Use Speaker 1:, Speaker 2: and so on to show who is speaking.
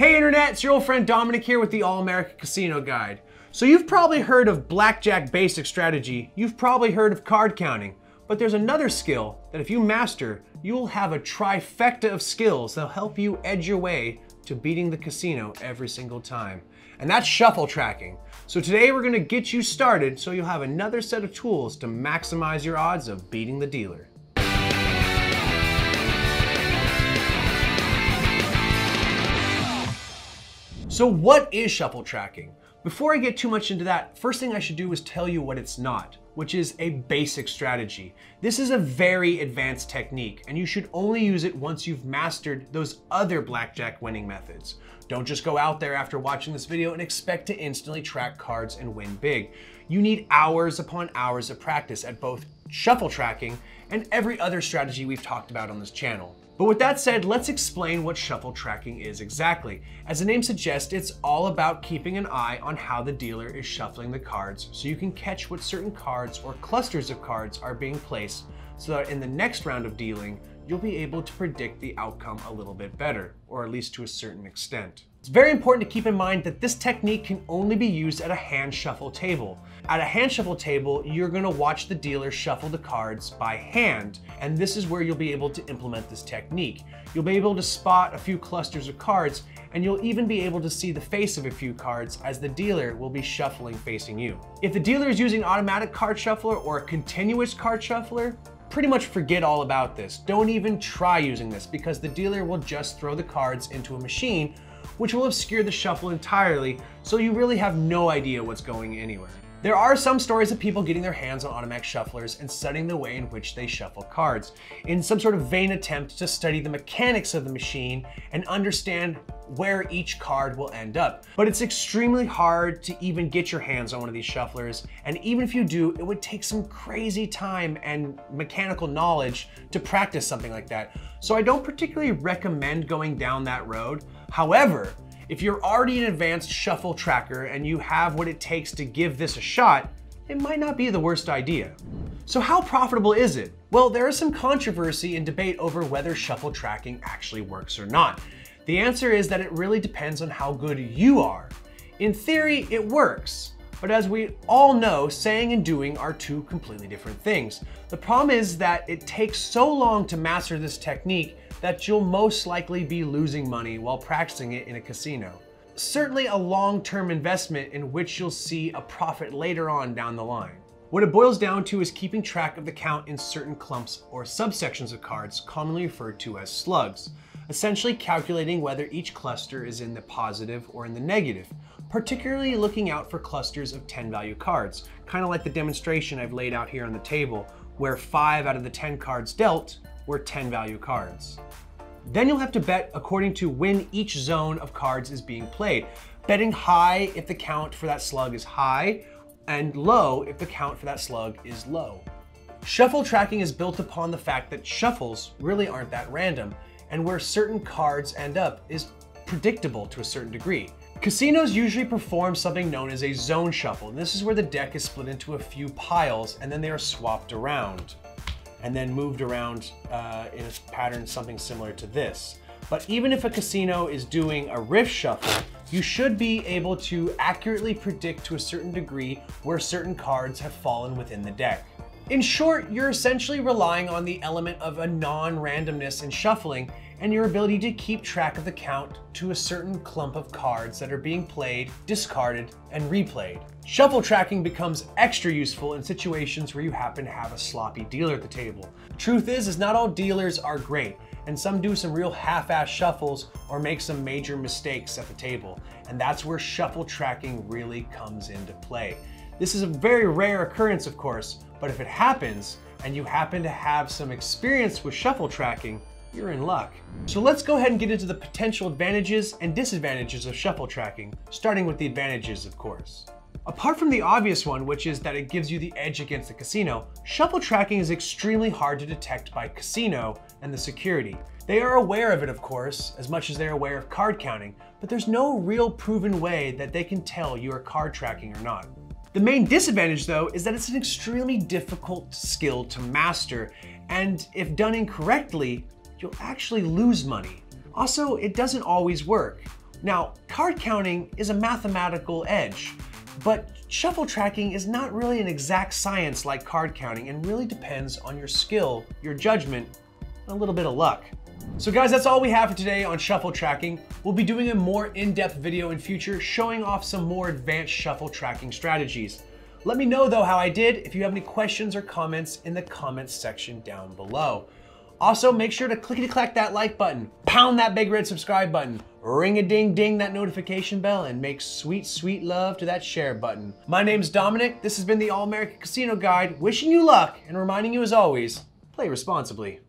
Speaker 1: Hey Internet, it's your old friend Dominic here with the All-American Casino Guide. So you've probably heard of Blackjack basic strategy, you've probably heard of card counting, but there's another skill that if you master, you will have a trifecta of skills that'll help you edge your way to beating the casino every single time. And that's shuffle tracking. So today we're gonna get you started so you'll have another set of tools to maximize your odds of beating the dealer. So what is shuffle tracking? Before I get too much into that, first thing I should do is tell you what it's not, which is a basic strategy. This is a very advanced technique, and you should only use it once you've mastered those other blackjack winning methods. Don't just go out there after watching this video and expect to instantly track cards and win big. You need hours upon hours of practice at both shuffle tracking and every other strategy we've talked about on this channel. But with that said, let's explain what shuffle tracking is exactly. As the name suggests, it's all about keeping an eye on how the dealer is shuffling the cards so you can catch what certain cards or clusters of cards are being placed so that in the next round of dealing, you'll be able to predict the outcome a little bit better, or at least to a certain extent. It's very important to keep in mind that this technique can only be used at a hand shuffle table. At a hand shuffle table, you're gonna watch the dealer shuffle the cards by hand, and this is where you'll be able to implement this technique. You'll be able to spot a few clusters of cards, and you'll even be able to see the face of a few cards as the dealer will be shuffling facing you. If the dealer is using an automatic card shuffler or a continuous card shuffler, pretty much forget all about this. Don't even try using this because the dealer will just throw the cards into a machine which will obscure the shuffle entirely, so you really have no idea what's going anywhere. There are some stories of people getting their hands on automatic shufflers and studying the way in which they shuffle cards, in some sort of vain attempt to study the mechanics of the machine and understand where each card will end up. But it's extremely hard to even get your hands on one of these shufflers, and even if you do, it would take some crazy time and mechanical knowledge to practice something like that. So I don't particularly recommend going down that road. However, if you're already an advanced shuffle tracker and you have what it takes to give this a shot, it might not be the worst idea. So how profitable is it? Well, there is some controversy and debate over whether shuffle tracking actually works or not. The answer is that it really depends on how good you are. In theory, it works, but as we all know, saying and doing are two completely different things. The problem is that it takes so long to master this technique that you'll most likely be losing money while practicing it in a casino. Certainly a long-term investment in which you'll see a profit later on down the line. What it boils down to is keeping track of the count in certain clumps or subsections of cards, commonly referred to as slugs, essentially calculating whether each cluster is in the positive or in the negative, particularly looking out for clusters of 10 value cards, kind of like the demonstration I've laid out here on the table, where 5 out of the 10 cards dealt were 10 value cards. Then you'll have to bet according to when each zone of cards is being played, betting high if the count for that slug is high, and low if the count for that slug is low. Shuffle tracking is built upon the fact that shuffles really aren't that random, and where certain cards end up is predictable to a certain degree. Casinos usually perform something known as a zone shuffle, and this is where the deck is split into a few piles and then they are swapped around and then moved around in a pattern something similar to this. But even if a casino is doing a riff shuffle, you should be able to accurately predict to a certain degree where certain cards have fallen within the deck. In short, you're essentially relying on the element of a non-randomness in shuffling and your ability to keep track of the count to a certain clump of cards that are being played, discarded, and replayed. Shuffle tracking becomes extra useful in situations where you happen to have a sloppy dealer at the table. The truth is not all dealers are great, and some do some real half-ass shuffles or make some major mistakes at the table, and that's where shuffle tracking really comes into play. This is a very rare occurrence, of course, but if it happens and you happen to have some experience with shuffle tracking, you're in luck. So let's go ahead and get into the potential advantages and disadvantages of shuffle tracking, starting with the advantages, of course. Apart from the obvious one, which is that it gives you the edge against the casino, shuffle tracking is extremely hard to detect by casino and the security. They are aware of it, of course, as much as they're aware of card counting, but there's no real proven way that they can tell you are card tracking or not. The main disadvantage, though, is that it's an extremely difficult skill to master, and if done incorrectly, you'll actually lose money. Also, it doesn't always work. Now, card counting is a mathematical edge, but shuffle tracking is not really an exact science like card counting and really depends on your skill, your judgment, and a little bit of luck. So guys, that's all we have for today on shuffle tracking. We'll be doing a more in-depth video in future showing off some more advanced shuffle tracking strategies. Let me know though how I did if you have any questions or comments in the comments section down below. Also, make sure to clickety-clack that like button, pound that big red subscribe button, ring-a-ding-ding that notification bell, and make sweet, sweet love to that share button. My name's Dominic. This has been the All-American Casino Guide, wishing you luck and reminding you as always, play responsibly.